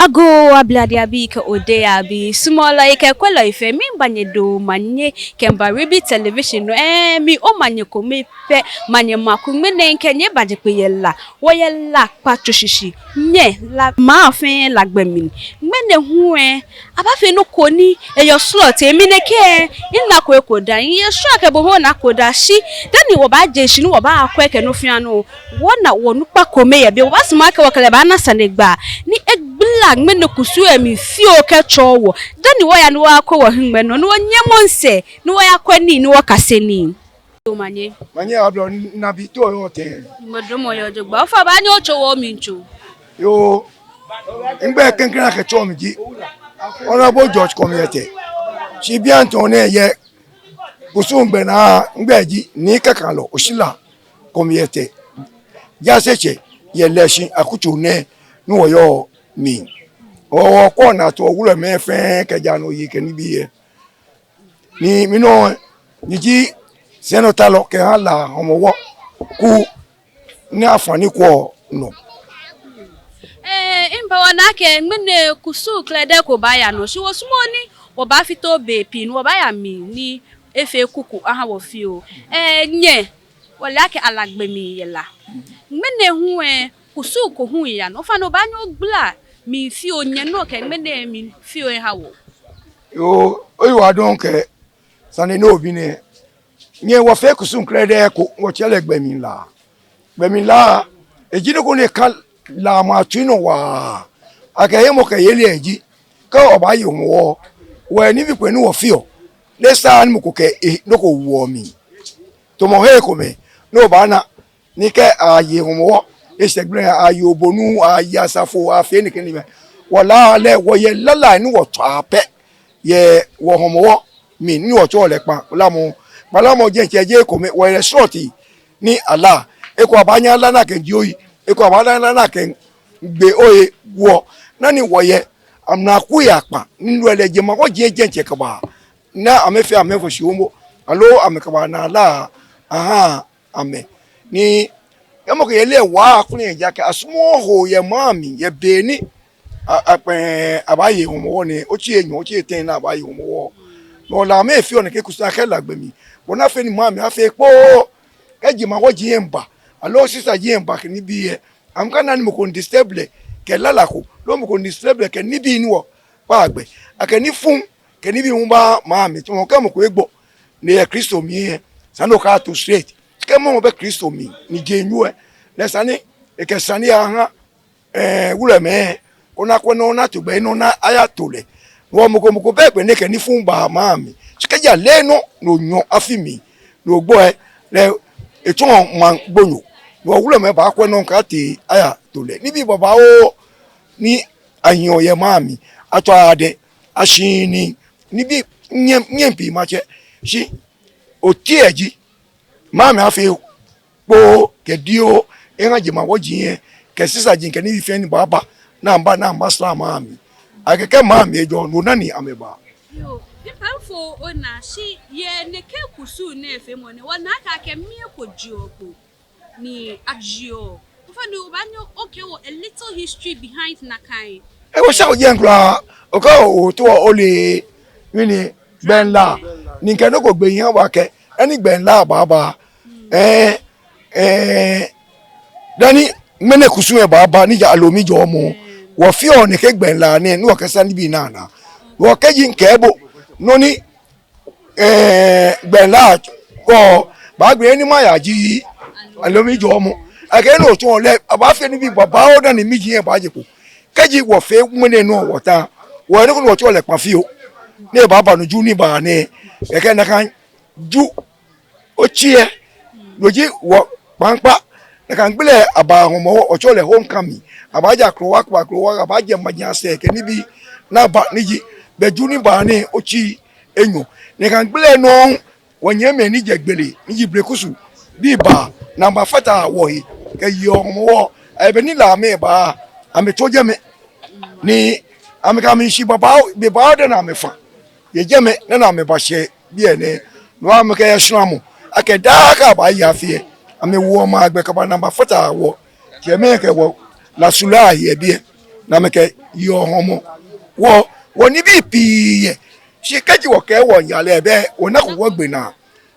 Ago abladi abi ke ode abi smaller ike kwela ife mi banye do manye kemba Reeby television no mi o manye ko me pe manye maku mene nkenye baje pe yella wo yella patro shishi nye la ma afin lagbemi mene hu abafe no koni eyo slot emi ne ke ina ko ekoda yin sure ke bo ho na koda shi dani wo ba je shi no wo ba akwa ke no fian no wona wo nu pa ko me ye bi wo ba sma ke wo kele ba na sanegba ni egbla mene kusu emi fio ke chowo dani wo ya no akwa wo himbe no no nyemonse no wo ya kwani no wo kaseni manye ablo na bi to yo te modomo yo je gba fa ba ni o chowo mi ncho yo ngbe kenkena ke chowo mi ji honorable George community si bi antone ye kusu ngbe na ngbe ji ni kakan lo osila community ja seche ye leshin akuchu ne ni wo yo mi o ko na to wuro me fe keja no yi ke ni bi ye ni mi no ni ji seno talo ke hala omowo ku ni afani ko no imba wanake mene kusu klede ko baya no shi wo sumo ni wo ba fito be pin wo baya mi ni efe kuku aha wo fi o nye wala ke alagbemi yela mene hu kusu ko hu ya no fa no ba nyo gbla mi fi o nye no ke mene mi fi o ha wo yo oyiwa don ke sane no bi ne nye wo fe kusu klede ko wo chele gbemi la ejide ko ne kan la ma tuno wa akaye mo ke yele eji ka oba yi wo we ni bi pe ni wo fi o le sa ni mo ko ke no ko wo mi to mo he ko me no ba na ni ke aye wo e segbre aye obonu aye asafo afi ni kini me wala le wo ye lala ni wo to ape ye wo homo mi ni wo to le pa la mo je ko me wo le shorty ni ala e ko abanya la na ke joyi eko abana na ken gbe oye wo nani woye amna ku ya pa nlu eleje ma ko je nche ka ba na amefe amefo shiwombo alo amekaba na la aha ame ni yamo ke yele wa ku ni ja ka asmo ho ye mami ye beni abaye homo ni o chi enyo o chi ten na abaye homo no la amefe on ke kusa ke lagbemi bona fe ni mami afe po eji ma ko je mba alo sisa jemba ke nibi ye amkana ni mo ko disable ke lala ko lo mo ko disable ke nibi ni wo pa agbe akeni fun ke nibi mu ba ma mi ti mo ka mo ko egbo ni e Kristo mi ye sano ka to straight ke mo be Kristo mi ni jenyu e le sani e ke sani aha wure me ko na to gbe no na aya to le wo mo ko be pe ne ke ni fun ba ma mi ke ja le no nyo afimi no gbo e le eton man gbonyo wo wule me ba ko no ka ti aya to le nibi baba o ni ayin oye mami ato ade ashini nibi nyempi ma che shi oti eji mami afi po ke dio enga jima wo jin ke sisa jin ke ni fi ni baba na mba sla mami akeke mami ejo no nani ameba yo ifamfo ona shi ye ne ke kusu na efe mo ne wona ka ke mi ko jiogo ni agio ufanu banyo okay a little history behind nakai e wo sha oje nkra oko o to o le ni benla ni ke no ko gbe yan wa ke eni benla baba dani mene kusu e baba ni ja Alumi Dzɔɔmɔ wo fi o ne ke benla ni no ke sa ni bi na wo ke yin ke bo no ni benla ko ba gbe ni ma ya ji Alumi Dzɔɔmɔ ake no to le aba fe ni bi baba o da ni mi ji e ba je ko keji wo fe mune no wo ta wo ni ko to le pa fi o ni baba no ju ni ba ni e ke na kan ju o chie loji wo pampa na kan gbele aba homo o to le home kami aba ja kro wa aba je maja se ke ni bi na ba ni ji be ju ni ba ni o chi enyo ni kan gbele no wonye me ni je gbele ni ji brekusu bi ba na ba fata wo yi ke yo mo wo e be ni la me ba ame to je me ni ameka me shi baba be ba de na me fa ye je me na me ba hye bi ene no ameka ye hwena mo akeda ka ba ya fie ame wo ma agbe ka ba number 4 wo je me ke wo la sula ye bi na me ke yo homo wo ni bi pi ye shi kaji wo ke wo yale be wona ko wo gbe na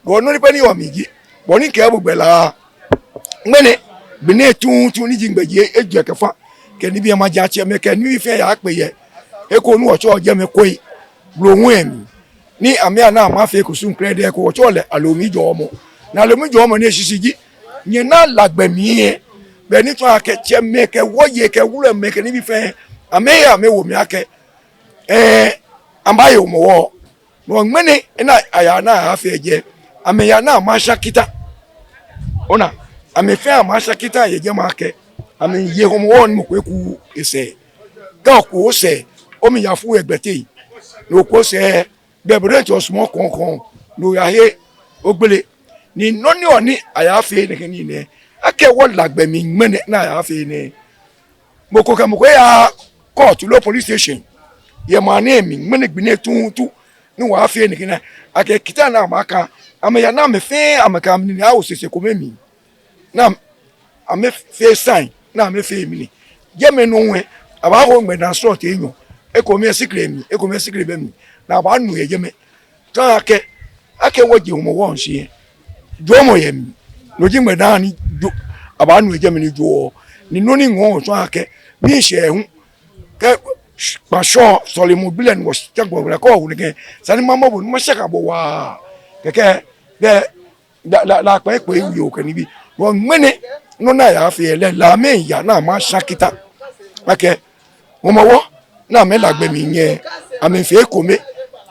wo no ni pe ni o mi ji wo ni ke gbogbe la ngene bene tun ni jingbeje eju kefa ke ni bi ma ja che me ke ni fe ya pe ye e ko nu o cho je me koi lo hu emi ni amia na ma fe kusun krede ko o cho le Alumi Dzɔɔmɔ na Alumi Dzɔɔmɔ ni sisiji nye na lagbemi e be ni tun ake che me ke wo ye ke wuro me ke ni bi fe ameya me wo mi ake ambaye mo wo no ngene na aya na afa je ameya na ma shakita ona ame fe ama shakita ye je ma ke ame ye homo won mo kweku ese ga ko se o mi ya fu egbete no ko se bebre to smo konkon no ya he ogbele ni noni oni aya fe ne kini ne ake wo lagbe mi ngene na aya fe ne mo ko ya court lo police station ye ma na mi ngene gbine tu ni wa fe ne kini ake kita na maka ame ya na me fe amaka mi ni a o sese ko memi na ame fe sign na ame fe mi ni je me no we aba ho ngbe na sort enyo e ko me secret be mi na ba nu ye je me ta ake woje mo won se Dzɔɔmɔ ye mi no ji ngbe na ni aba nu ye je me ni jo ni no ni ngon so ake bi se hu ke pa sho so le mo bilen wo chagbo bra ko hu ni ke sani mama bo mo shaka bo wa ke de la pe wi o ke ni bi wo ngene no na ya fe le la me ya na ma shakita ake mo wo na me lagbe mi yen ame fe ko me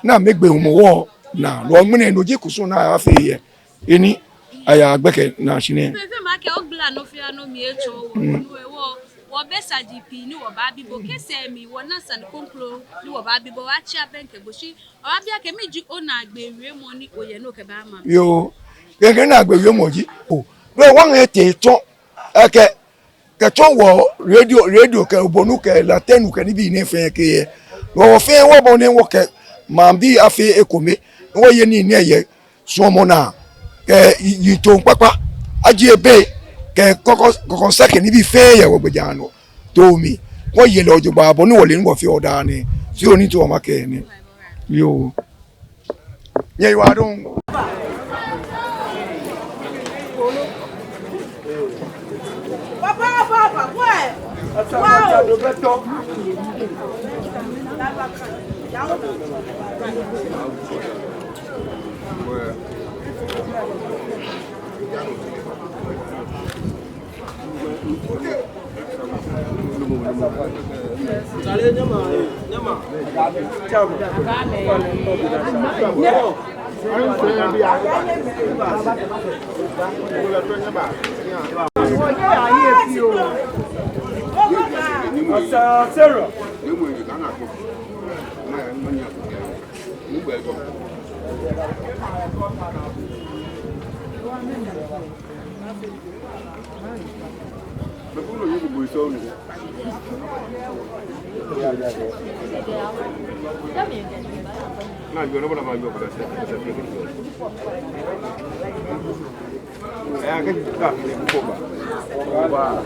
na me gbe mo wo na lo ngene no ji kusun na ya fe ye eni aya agbeke na shine fe ma ke ogbla no fi ano mi echo wo besa GP ni wo ba bibo kese mi wo na san komplo ni wo ba bibo wa chia benke boshi o ba bia ke mi ji ona agbewe mo ni oye no ke ba ma yo gege na agbewe mo ji o we wan ete to ake ke to wo radio ke obonu ke la tenu ke ni bi ni fe ke ye wo fe wo bo ni wo ke ma bi afi ekome wo ye ni eye so mo na ke yito papa aji ebe ke koko sake ni bi fe ye wo gbeja no to mi wo ye lo jogba abo ni wo le ngo fi oda ni si oni to ma ke ni yo ye you are don papa wow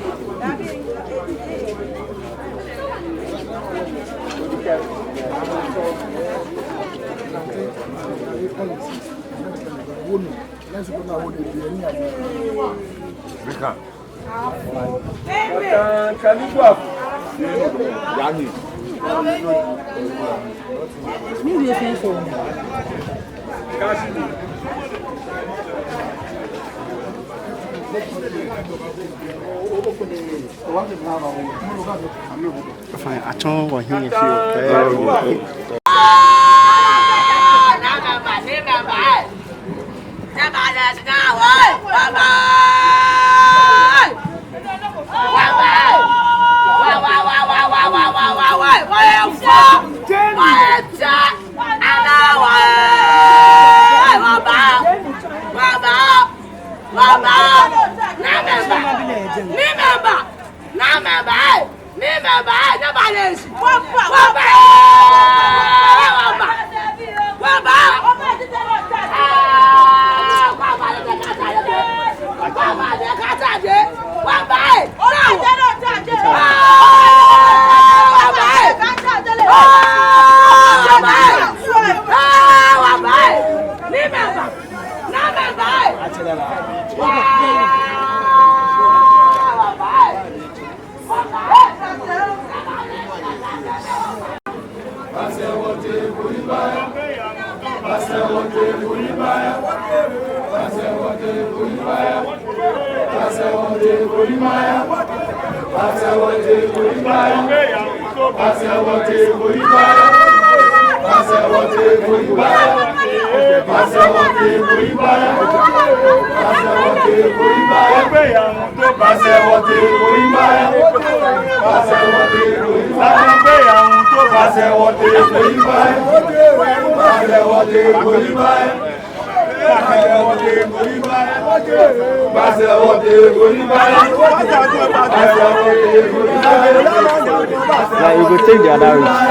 Fine, I don't want him to Remember, Now you go take the other route.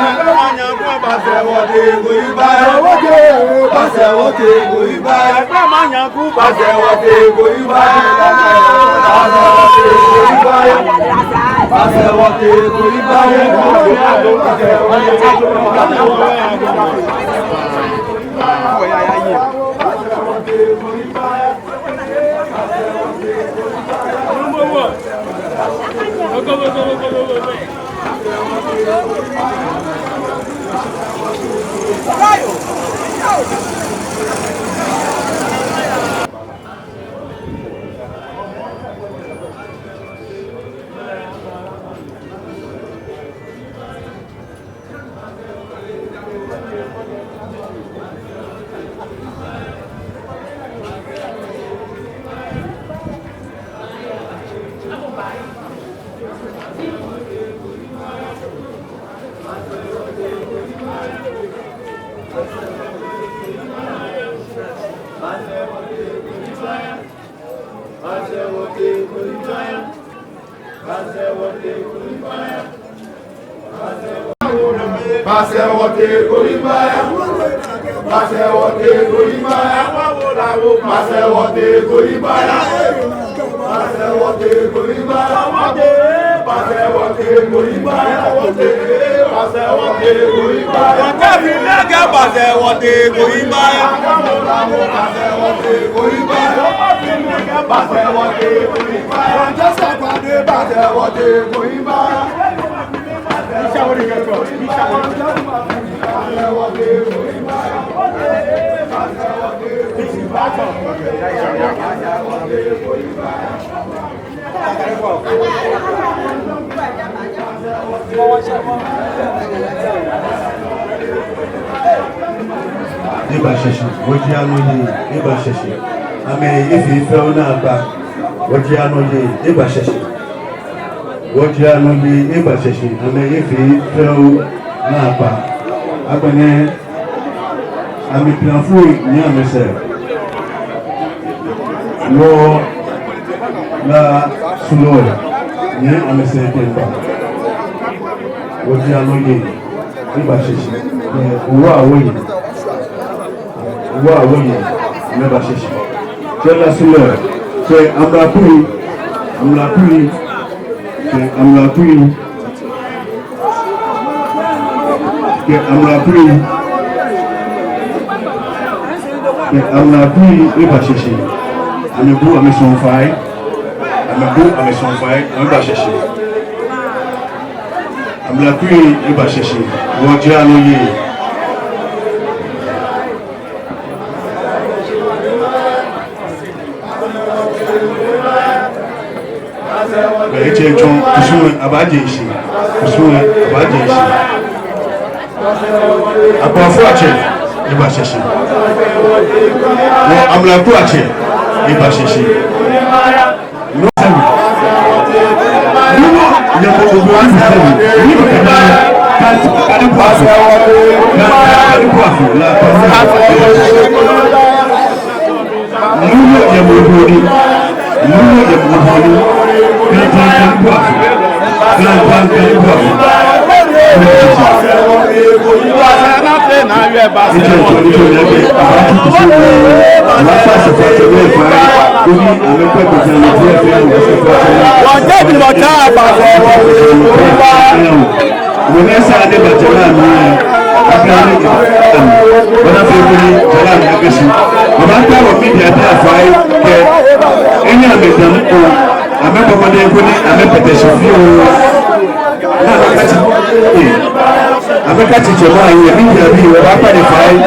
Ameka teacher ma here media bi we ba pa dey fine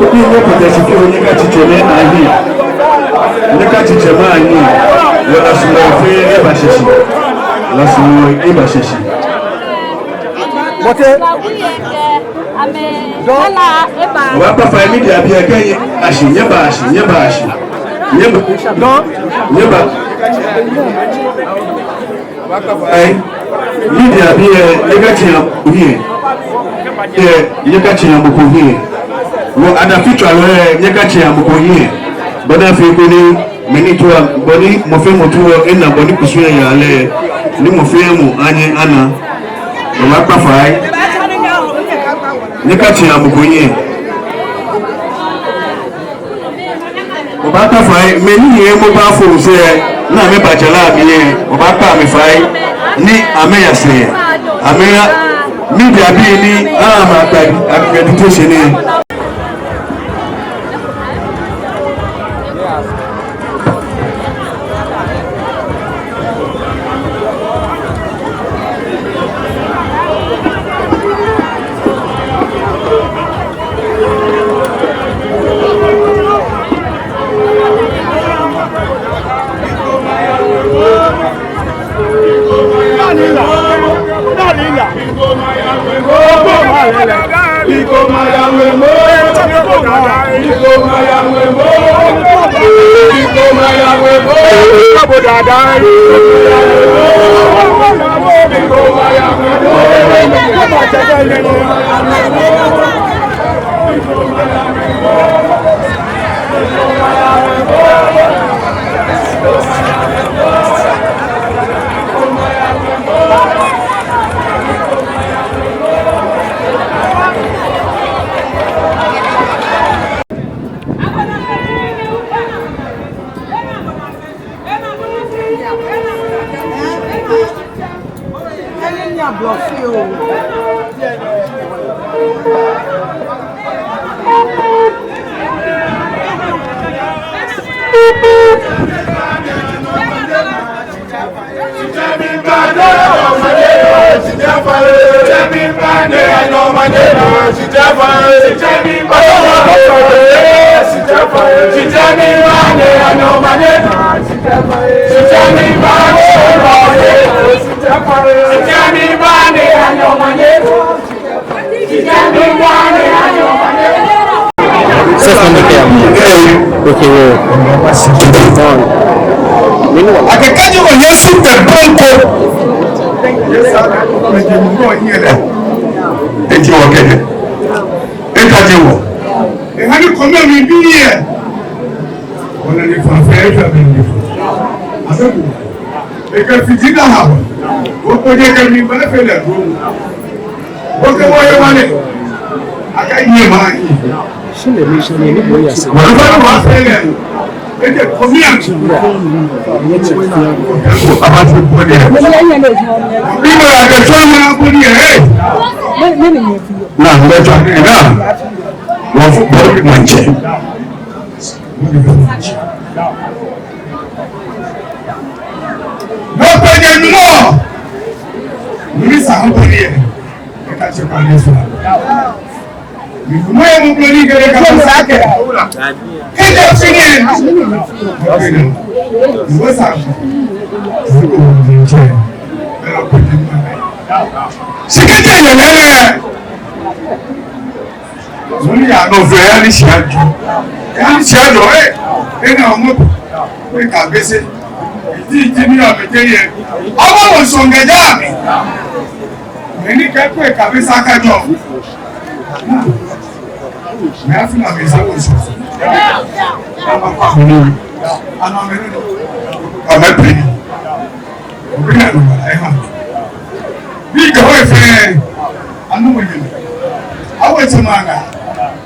ko bi no protection fi o nika teacher na here nika teacher ma here we na so fe e ba sheshi la so e ba sheshi bote wa pa fa media bi e kan ashi nyeba wa pa fa media bi e nika teacher here yeka chinya mkohie wo ada feature we yeka chinya mkohie bana fe ko ni meni to boni mo fe mo to ina boni kusuya ya ale ni mo fe mu anye ana wa pa fai yeka chinya mkohie o ba ta fai meni ye mo ba fo se na me ba chala bi ye o ba ta me fai ni ameya se ameya media bi ni accreditation ni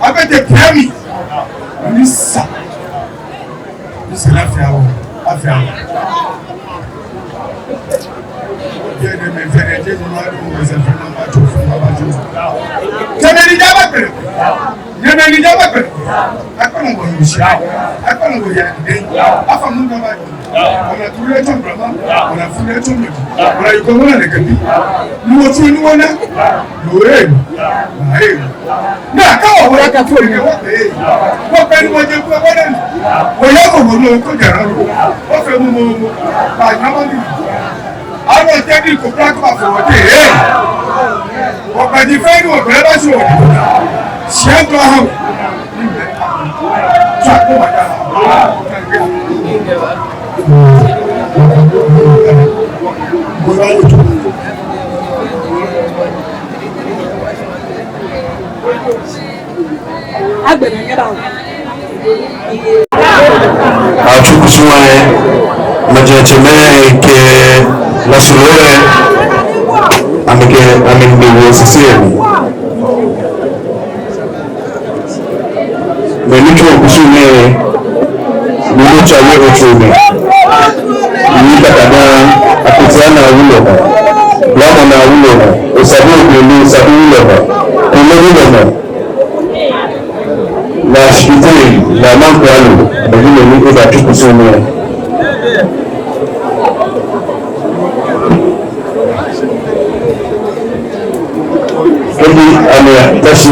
avec des permis. On dit ça. C'est la faire. Àwọn tẹ́bí kò plákọ̀ àfọwọ́dé ẹ̀ ọ̀pẹ̀dì fẹ́ ní ọ̀pẹ̀lẹ́ bá ṣe òdìbò ṣe ń tọ́ hàn níbẹ̀ tó àkọ́wàdà Achukusuwae majecheme ke lasuluwe amembewe sisemi menicho kusume menicho awe ochume nika kada akutiana uloha lama na uloha usabu kweli sabu uloha uloha la shite la mambo alu bagine ni ida tukusume Eli ame tashi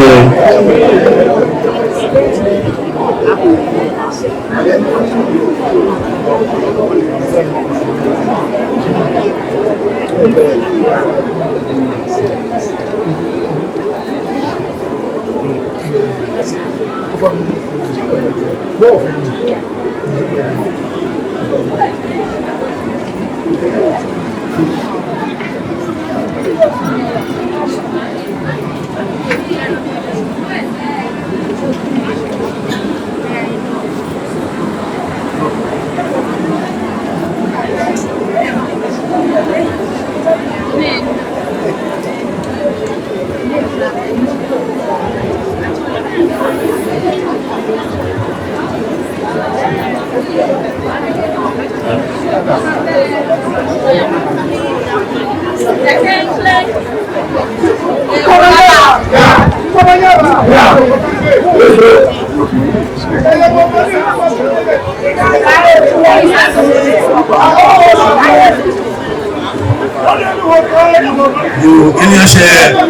Ini ashe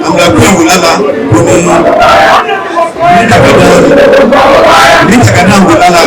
amlakuwa ulala nitakana ulala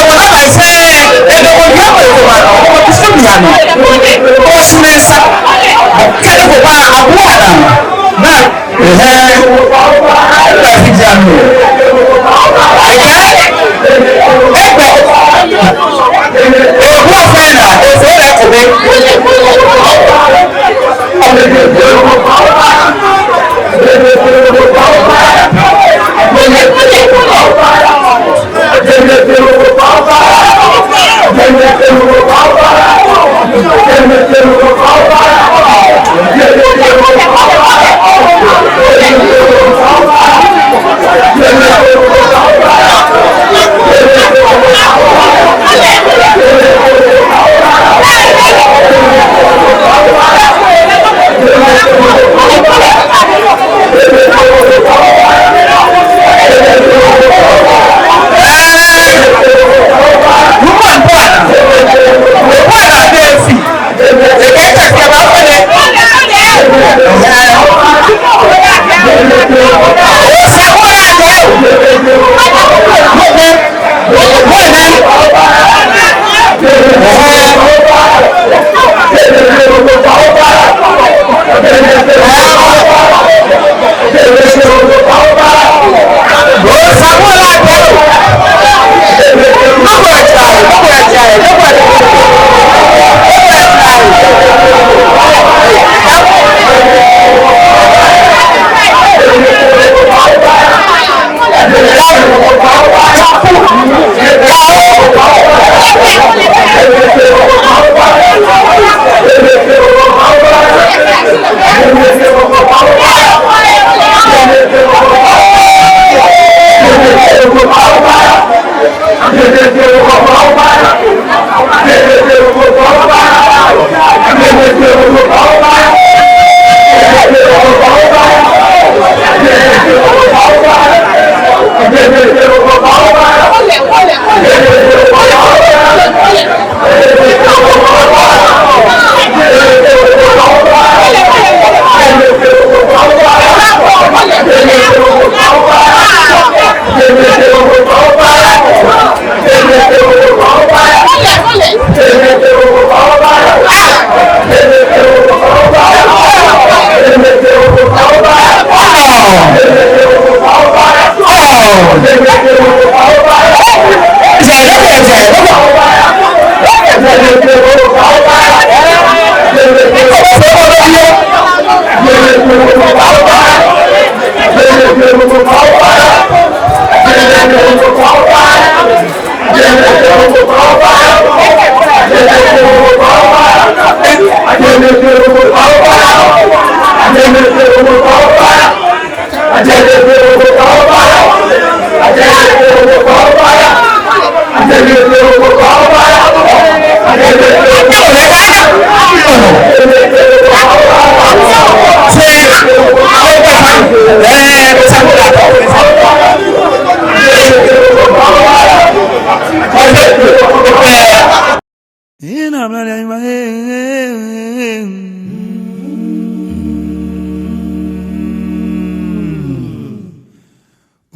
What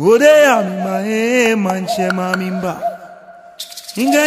Ode ya mi ma manche ma mimba. Inga